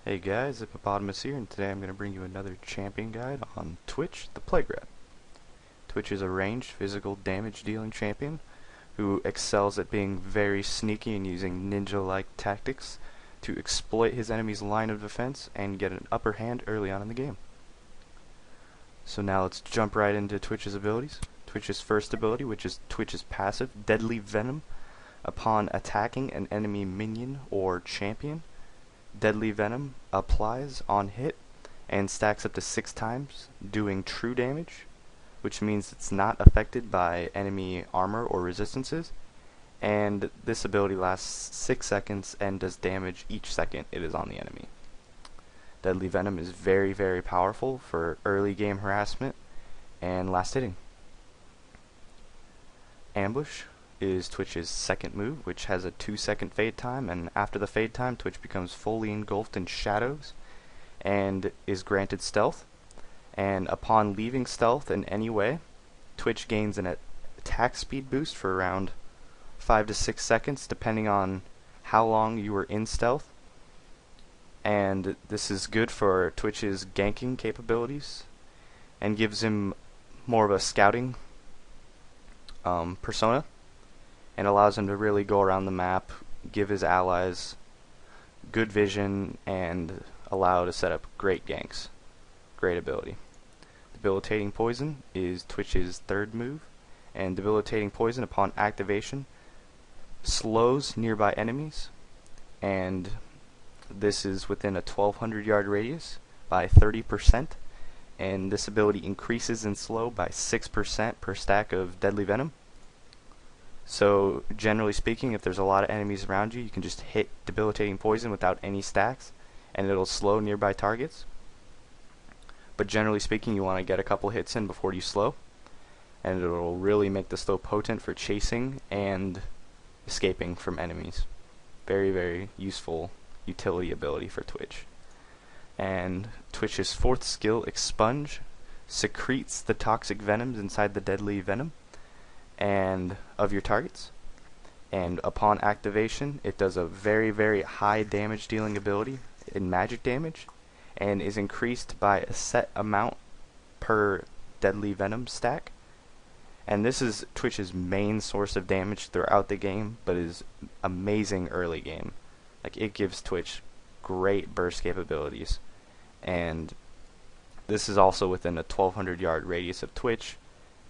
Hey guys, Hippopotamus here, and today I'm going to bring you another champion guide on Twitch, the Playgrab. Twitch is a ranged, physical, damage-dealing champion who excels at being very sneaky and using ninja-like tactics to exploit his enemy's line of defense and get an upper hand early on in the game. So now let's jump right into Twitch's abilities. Twitch's first ability, which is Twitch's passive, Deadly Venom. Upon attacking an enemy minion or champion, Deadly Venom applies on hit and stacks up to 6 times, doing true damage, which means it's not affected by enemy armor or resistances, and this ability lasts 6 seconds and does damage each second it is on the enemy. Deadly Venom is very, very powerful for early game harassment and last hitting. Ambush is Twitch's second move, which has a 2-second fade time, and after the fade time Twitch becomes fully engulfed in shadows and is granted stealth, and upon leaving stealth in any way, Twitch gains an attack speed boost for around 5 to 6 seconds depending on how long you were in stealth, and this is good for Twitch's ganking capabilities and gives him more of a scouting persona, and allows him to really go around the map, give his allies good vision, and allow to set up great ganks. Great ability. Debilitating Poison is Twitch's third move, and Debilitating Poison upon activation slows nearby enemies, and this is within a 1200 yard radius by 30%, and this ability increases in slow by 6% per stack of Deadly Venom. So generally speaking, if there's a lot of enemies around you, you can just hit Debilitating Poison without any stacks and it'll slow nearby targets. But generally speaking, you want to get a couple hits in before you slow, and it'll really make the slow potent for chasing and escaping from enemies. Very, very useful utility ability for Twitch. And Twitch's fourth skill, Expunge, secretes the toxic venoms inside the Deadly Venom and of your targets, and upon activation it does a very, very high damage dealing ability in magic damage and is increased by a set amount per Deadly Venom stack, and this is Twitch's main source of damage throughout the game, but is amazing early game. Like, it gives Twitch great burst capabilities, and this is also within a 1200 yard radius of Twitch,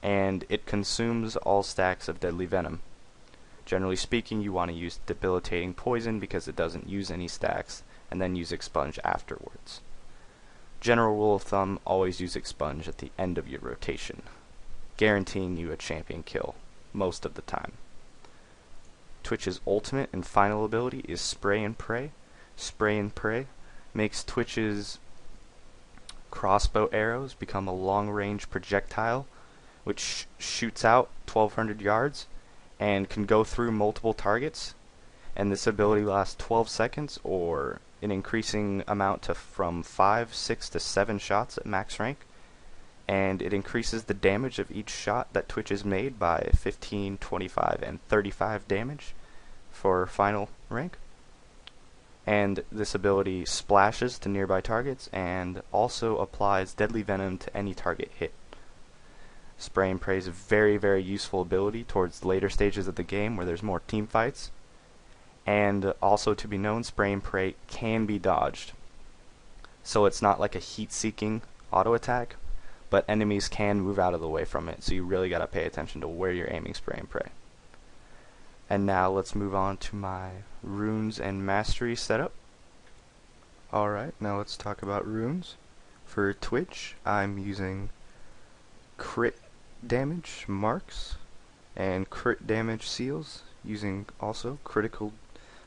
and it consumes all stacks of Deadly Venom. Generally speaking, you want to use Debilitating Poison because it doesn't use any stacks, and then use Expunge afterwards. General rule of thumb, always use Expunge at the end of your rotation, guaranteeing you a champion kill most of the time. Twitch's ultimate and final ability is Spray and Pray. Spray and Pray makes Twitch's crossbow arrows become a long-range projectile which shoots out 1200 yards and can go through multiple targets, and this ability lasts 12 seconds or an increasing amount to from 5, 6 to 7 shots at max rank, and it increases the damage of each shot that Twitch has made by 15, 25, and 35 damage for final rank. And this ability splashes to nearby targets and also applies Deadly Venom to any target hit. Spray and Pray is a very, very useful ability towards the later stages of the game where there's more team fights. And also to be known, Spray and Pray can be dodged. So it's not like a heat-seeking auto attack, but enemies can move out of the way from it, so you really gotta pay attention to where you're aiming Spray and Pray. And now let's move on to my runes and mastery setup. Alright, now let's talk about runes. For Twitch, I'm using crit damage marks and crit damage seals, using also critical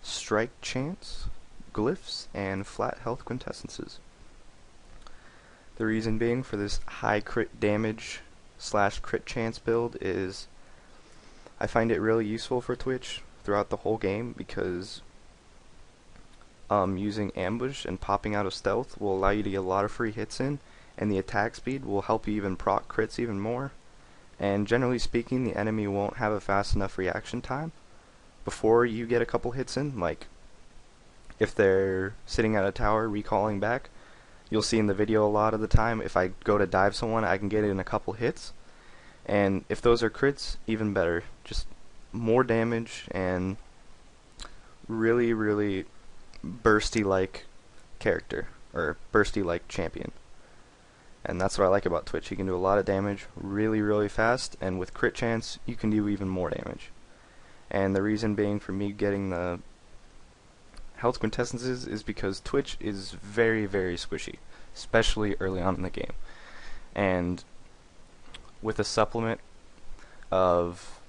strike chance, glyphs, and flat health quintessences. The reason being for this high crit damage / crit chance build is I find it really useful for Twitch throughout the whole game because using ambush and popping out of stealth will allow you to get a lot of free hits in, and the attack speed will help you even proc crits even more. And generally speaking, the enemy won't have a fast enough reaction time before you get a couple hits in. Like, if they're sitting at a tower recalling back, you'll see in the video a lot of the time, if I go to dive someone, I can get it in a couple hits. And if those are crits, even better. Just more damage and really, really bursty-like character, or bursty-like champion. And that's what I like about Twitch. You can do a lot of damage really, really fast, and with crit chance, you can do even more damage. And the reason being for me getting the health quintessences is because Twitch is very, very squishy, especially early on in the game. And with a supplement of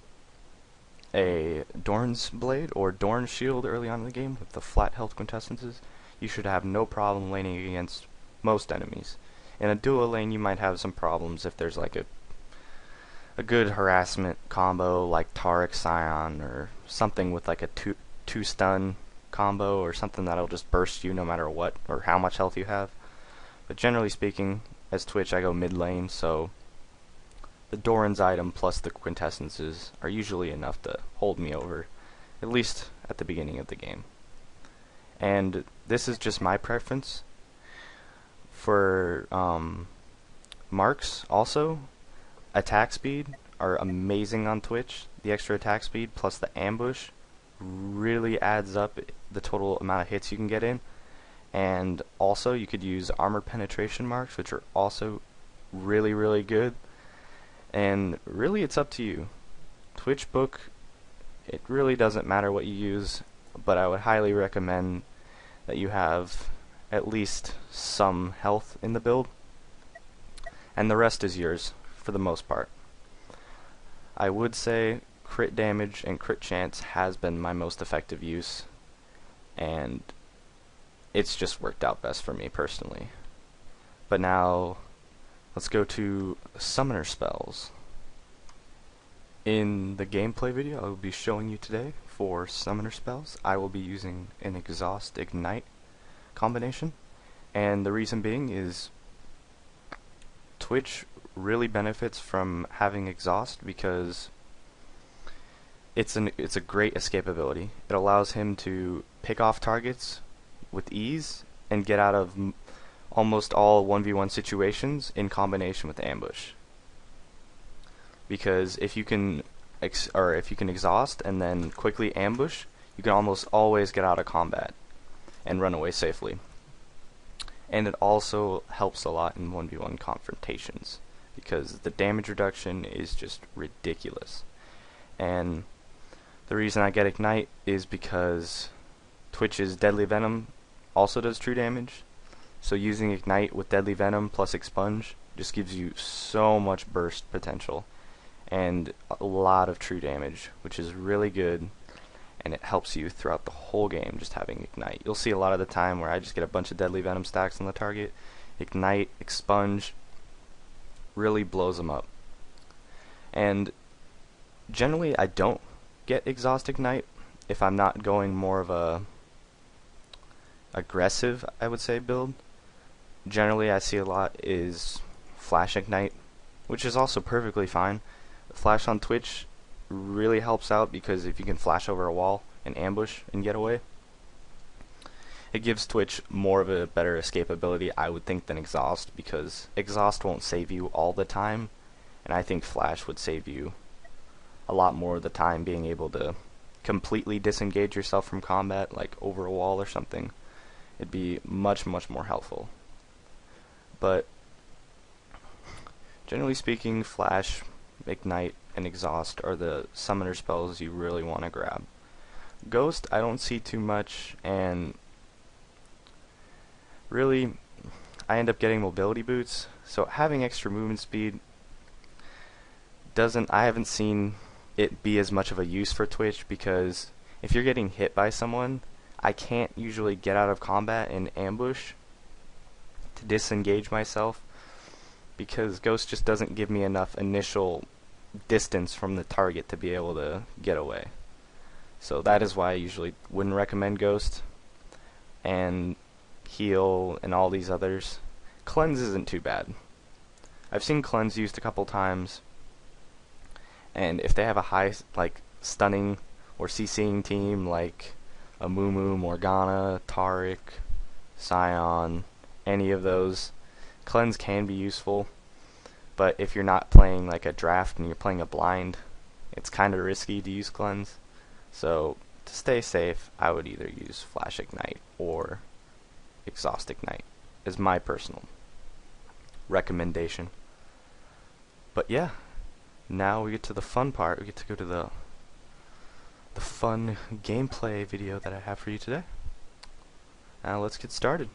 a Dorn's Blade or Dorn's Shield early on in the game with the flat health quintessences, you should have no problem laning against most enemies. In a duo lane, you might have some problems if there's like a good harassment combo like Taric Scion, or something with like a two stun combo, or something that'll just burst you no matter what or how much health you have. But generally speaking, as Twitch, I go mid lane, so the Doran's item plus the quintessences are usually enough to hold me over, at least at the beginning of the game. And this is just my preference. For marks also, attack speed are amazing on Twitch. The extra attack speed plus the ambush really adds up the total amount of hits you can get in. And also you could use armor penetration marks, which are also really, really good. And really it's up to you. Twitch book, it really doesn't matter what you use, but I would highly recommend that you have at least some health in the build, and the rest is yours for the most part. I would say crit damage and crit chance has been my most effective use, and it's just worked out best for me personally. But now let's go to summoner spells. In the gameplay video I will be showing you today for summoner spells, I will be using an Exhaust Ignite combination, and the reason being is Twitch really benefits from having Exhaust because it's a great escapability. It allows him to pick off targets with ease and get out of almost all 1v1 situations in combination with ambush. Because if you can exhaust and then quickly ambush, you can almost always get out of combat and run away safely. And it also helps a lot in 1v1 confrontations because the damage reduction is just ridiculous. And the reason I get Ignite is because Twitch's Deadly Venom also does true damage. So using Ignite with Deadly Venom plus Expunge just gives you so much burst potential and a lot of true damage, which is really good, and it helps you throughout the whole game just having Ignite. You'll see a lot of the time where I just get a bunch of Deadly Venom stacks on the target. Ignite, Expunge really blows them up. And generally I don't get Exhaust Ignite if I'm not going more of a aggressive, I would say, build. Generally I see a lot is Flash Ignite, which is also perfectly fine. Flash on Twitch really helps out because if you can flash over a wall and ambush and get away, it gives Twitch more of a better escapability, I would think, than Exhaust, because Exhaust won't save you all the time, and I think Flash would save you a lot more of the time, being able to completely disengage yourself from combat, like over a wall or something. It'd be much, much more helpful. But generally speaking, Flash, Ignite, and Exhaust are the summoner spells you really want to grab. Ghost, I don't see too much, and really, I end up getting mobility boots, so having extra movement speed I haven't seen it be as much of a use for Twitch, because if you're getting hit by someone, I can't usually get out of combat and ambush to disengage myself, because Ghost just doesn't give me enough initial distance from the target to be able to get away. So that is why I usually wouldn't recommend Ghost. And Heal and all these others. Cleanse isn't too bad. I've seen Cleanse used a couple times, and if they have a high stunning or CCing team like a Youmuu, Morgana, Taric, Scion, any of those. Cleanse can be useful, but if you're not playing like a draft and you're playing a blind, it's kind of risky to use Cleanse. So to stay safe, I would either use Flash Ignite or Exhaust Ignite is my personal recommendation. But yeah, now we get to the fun part. We get to go to the fun gameplay video that I have for you today. Now let's get started.